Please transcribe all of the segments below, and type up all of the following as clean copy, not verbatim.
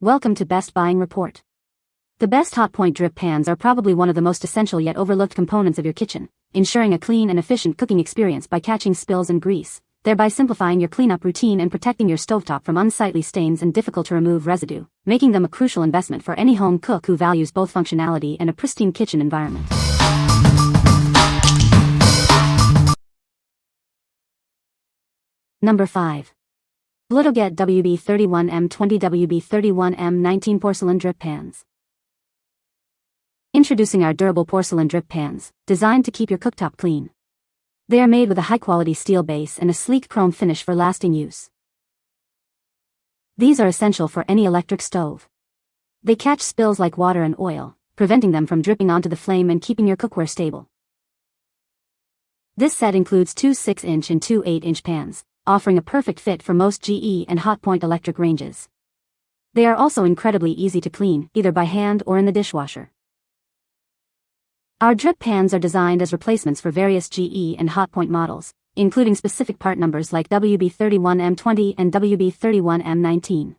Welcome to Best Buying Report. The best Hotpoint drip pans are probably one of the most essential yet overlooked components of your kitchen, ensuring a clean and efficient cooking experience by catching spills and grease, thereby simplifying your cleanup routine and protecting your stovetop from unsightly stains and difficult-to-remove residue, making them a crucial investment for any home cook who values both functionality and a pristine kitchen environment. Number 5. Blutoget WB31M20 WB31M19 Porcelain Drip Pans. Introducing our durable porcelain drip pans, designed to keep your cooktop clean. They are made with a high-quality steel base and a sleek chrome finish for lasting use. These are essential for any electric stove. They catch spills like water and oil, preventing them from dripping onto the flame and keeping your cookware stable. This set includes two 6-inch and two 8-inch pans, offering a perfect fit for most GE and Hotpoint electric ranges. They are also incredibly easy to clean, either by hand or in the dishwasher. Our drip pans are designed as replacements for various GE and Hotpoint models, including specific part numbers like WB31M20 and WB31M19.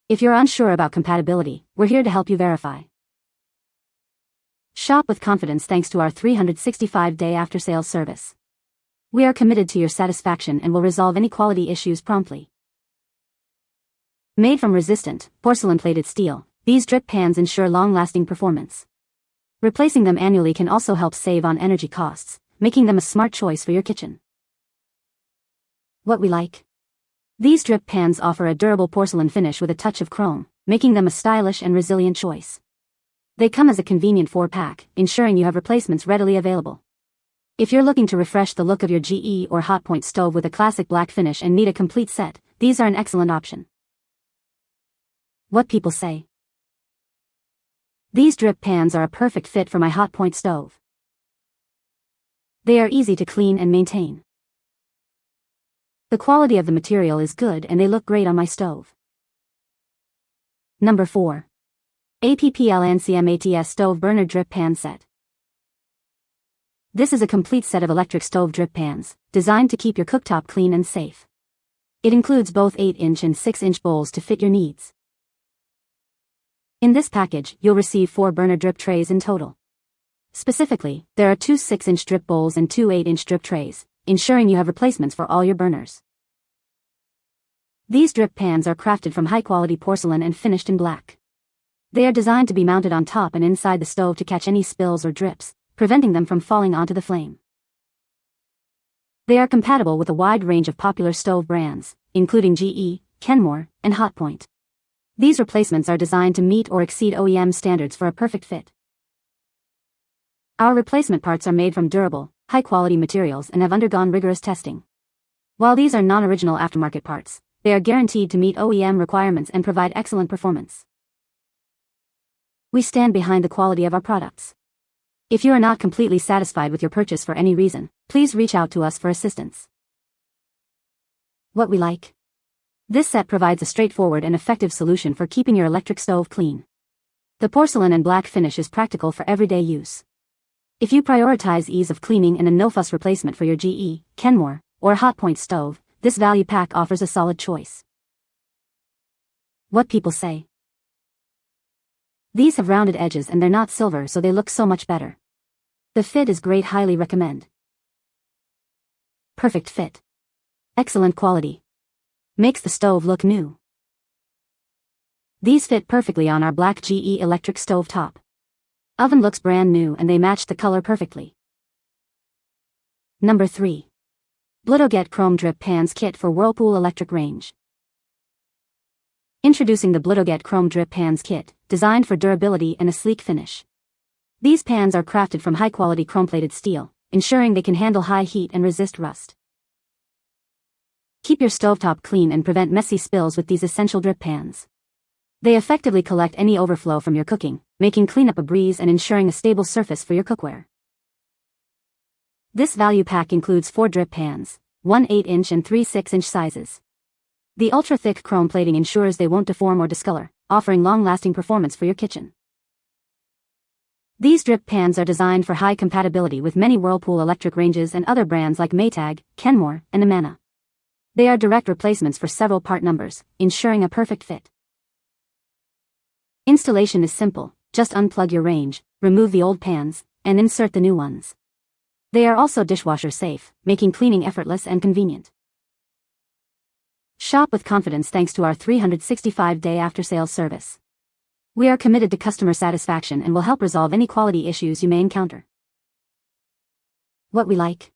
If you're unsure about compatibility, we're here to help you verify. Shop with confidence thanks to our 365-day after-sales service. We are committed to your satisfaction and will resolve any quality issues promptly. Made from resistant, porcelain-plated steel, these drip pans ensure long-lasting performance. Replacing them annually can also help save on energy costs, making them a smart choice for your kitchen. What we like? These drip pans offer a durable porcelain finish with a touch of chrome, making them a stylish and resilient choice. They come as a convenient 4-pack, ensuring you have replacements readily available. If you're looking to refresh the look of your GE or Hotpoint stove with a classic black finish and need a complete set, these are an excellent option. What people say. These drip pans are a perfect fit for my Hotpoint stove. They are easy to clean and maintain. The quality of the material is good and they look great on my stove. Number 4. APPLIANCEMATES Stove Burner Drip Pan Set. This is a complete set of electric stove drip pans, designed to keep your cooktop clean and safe. It includes both 8-inch and 6-inch bowls to fit your needs. In this package, you'll receive 4 burner drip trays in total. Specifically, there are 2 6-inch drip bowls and 2 8-inch drip trays, ensuring you have replacements for all your burners. These drip pans are crafted from high-quality porcelain and finished in black. They are designed to be mounted on top and inside the stove to catch any spills or drips, preventing them from falling onto the flame. They are compatible with a wide range of popular stove brands, including GE, Kenmore, and Hotpoint. These replacements are designed to meet or exceed OEM standards for a perfect fit. Our replacement parts are made from durable, high-quality materials and have undergone rigorous testing. While these are non-original aftermarket parts, they are guaranteed to meet OEM requirements and provide excellent performance. We stand behind the quality of our products. If you are not completely satisfied with your purchase for any reason, please reach out to us for assistance. What we like? This set provides a straightforward and effective solution for keeping your electric stove clean. The porcelain and black finish is practical for everyday use. If you prioritize ease of cleaning and a no-fuss replacement for your GE, Kenmore, or Hotpoint stove, this value pack offers a solid choice. What people say. These have rounded edges and they're not silver, so they look so much better. The fit is great, highly recommend. Perfect fit. Excellent quality. Makes the stove look new. These fit perfectly on our black GE electric stove top. Oven looks brand new and they match the color perfectly. Number 3. Blutoget Chrome Drip Pans Kit for Whirlpool Electric Range. Introducing the Blutoget Chrome Drip Pans Kit, designed for durability and a sleek finish. These pans are crafted from high-quality chrome-plated steel, ensuring they can handle high heat and resist rust. Keep your stovetop clean and prevent messy spills with these essential drip pans. They effectively collect any overflow from your cooking, making cleanup a breeze and ensuring a stable surface for your cookware. This value pack includes 4 drip pans, 1 8-inch and 3 6-inch sizes. The ultra-thick chrome plating ensures they won't deform or discolor, offering long-lasting performance for your kitchen. These drip pans are designed for high compatibility with many Whirlpool electric ranges and other brands like Maytag, Kenmore, and Amana. They are direct replacements for several part numbers, ensuring a perfect fit. Installation is simple, just unplug your range, remove the old pans, and insert the new ones. They are also dishwasher safe, making cleaning effortless and convenient. Shop with confidence thanks to our 365-day after-sales service. We are committed to customer satisfaction and will help resolve any quality issues you may encounter. What we like.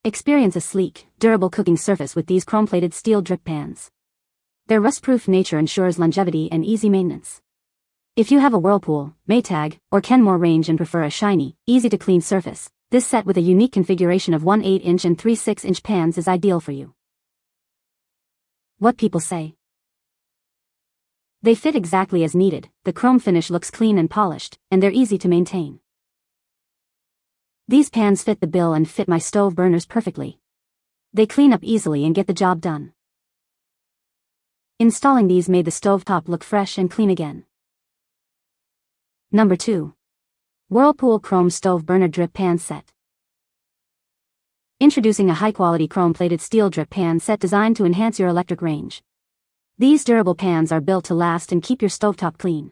Experience a sleek, durable cooking surface with these chrome-plated steel drip pans. Their rust-proof nature ensures longevity and easy maintenance. If you have a Whirlpool, Maytag, or Kenmore range and prefer a shiny, easy-to-clean surface, this set with a unique configuration of 1 8-inch and 3 6-inch pans is ideal for you. What people say. They fit exactly as needed, the chrome finish looks clean and polished, and they're easy to maintain. These pans fit the bill and fit my stove burners perfectly. They clean up easily and get the job done. Installing these made the stovetop look fresh and clean again. Number 2. Whirlpool Chrome Stove Burner Drip Pan Set. Introducing a high-quality chrome-plated steel drip pan set designed to enhance your electric range. These durable pans are built to last and keep your stovetop clean.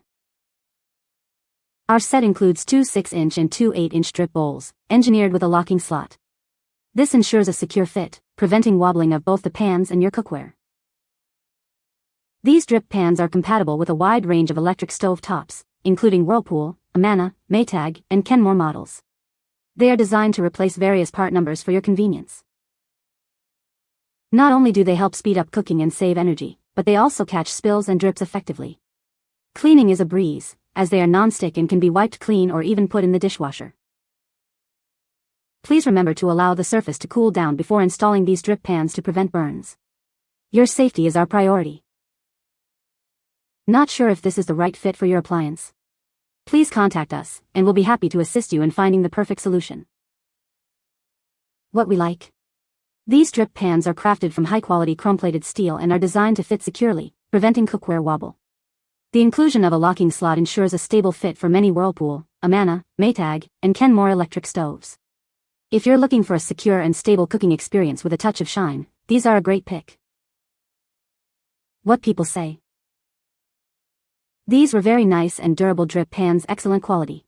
Our set includes 2 6-inch and 2 8-inch drip bowls, engineered with a locking slot. This ensures a secure fit, preventing wobbling of both the pans and your cookware. These drip pans are compatible with a wide range of electric stove tops, including Whirlpool, Amana, Maytag, and Kenmore models. They are designed to replace various part numbers for your convenience. Not only do they help speed up cooking and save energy, but they also catch spills and drips effectively. Cleaning is a breeze, as they are non-stick and can be wiped clean or even put in the dishwasher. Please remember to allow the surface to cool down before installing these drip pans to prevent burns. Your safety is our priority. Not sure if this is the right fit for your appliance? Please contact us, and we'll be happy to assist you in finding the perfect solution. What we like. These drip pans are crafted from high-quality chrome-plated steel and are designed to fit securely, preventing cookware wobble. The inclusion of a locking slot ensures a stable fit for many Whirlpool, Amana, Maytag, and Kenmore electric stoves. If you're looking for a secure and stable cooking experience with a touch of shine, these are a great pick. What people say. These were very nice and durable drip pans, excellent quality.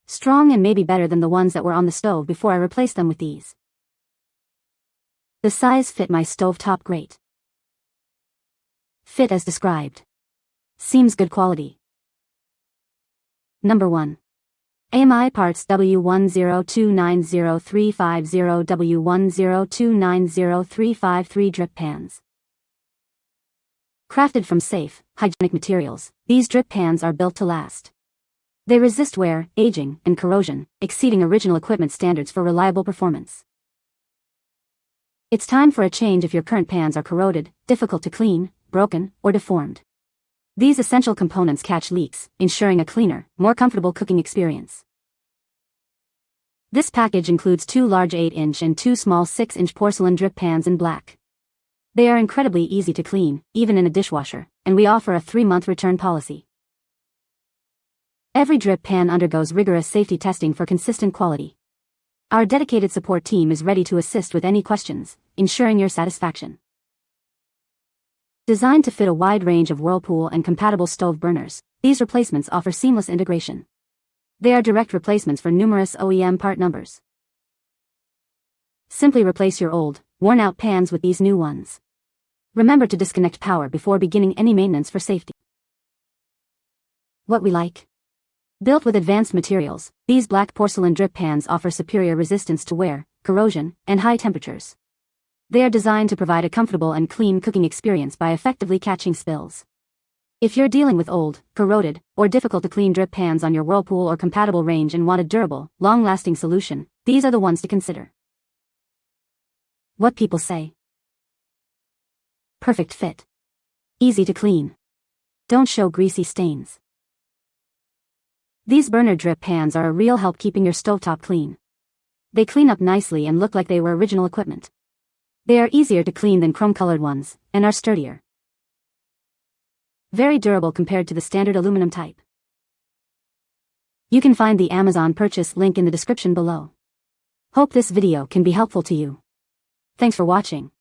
Strong and maybe better than the ones that were on the stove before I replaced them with these. The size fit my stovetop great. Fit as described. Seems good quality. Number 1. AMI Parts W102903550 W102903553 Drip Pans. Crafted from safe, hygienic materials, these drip pans are built to last. They resist wear, aging, and corrosion, exceeding original equipment standards for reliable performance. It's time for a change if your current pans are corroded, difficult to clean, broken, or deformed. These essential components catch leaks, ensuring a cleaner, more comfortable cooking experience. This package includes 2 large 8-inch and 2 small 6-inch porcelain drip pans in black. They are incredibly easy to clean, even in a dishwasher, and we offer a 3-month return policy. Every drip pan undergoes rigorous safety testing for consistent quality. Our dedicated support team is ready to assist with any questions, ensuring your satisfaction. Designed to fit a wide range of Whirlpool and compatible stove burners, these replacements offer seamless integration. They are direct replacements for numerous OEM part numbers. Simply replace your old, worn-out pans with these new ones. Remember to disconnect power before beginning any maintenance for safety. What we like. Built with advanced materials, these black porcelain drip pans offer superior resistance to wear, corrosion, and high temperatures. They are designed to provide a comfortable and clean cooking experience by effectively catching spills. If you're dealing with old, corroded, or difficult-to-clean drip pans on your Whirlpool or compatible range and want a durable, long-lasting solution, these are the ones to consider. What people say. Perfect fit. Easy to clean. Don't show greasy stains. These burner drip pans are a real help keeping your stovetop clean. They clean up nicely and look like they were original equipment. They are easier to clean than chrome-colored ones, and are sturdier. Very durable compared to the standard aluminum type. You can find the Amazon purchase link in the description below. Hope this video can be helpful to you. Thanks for watching.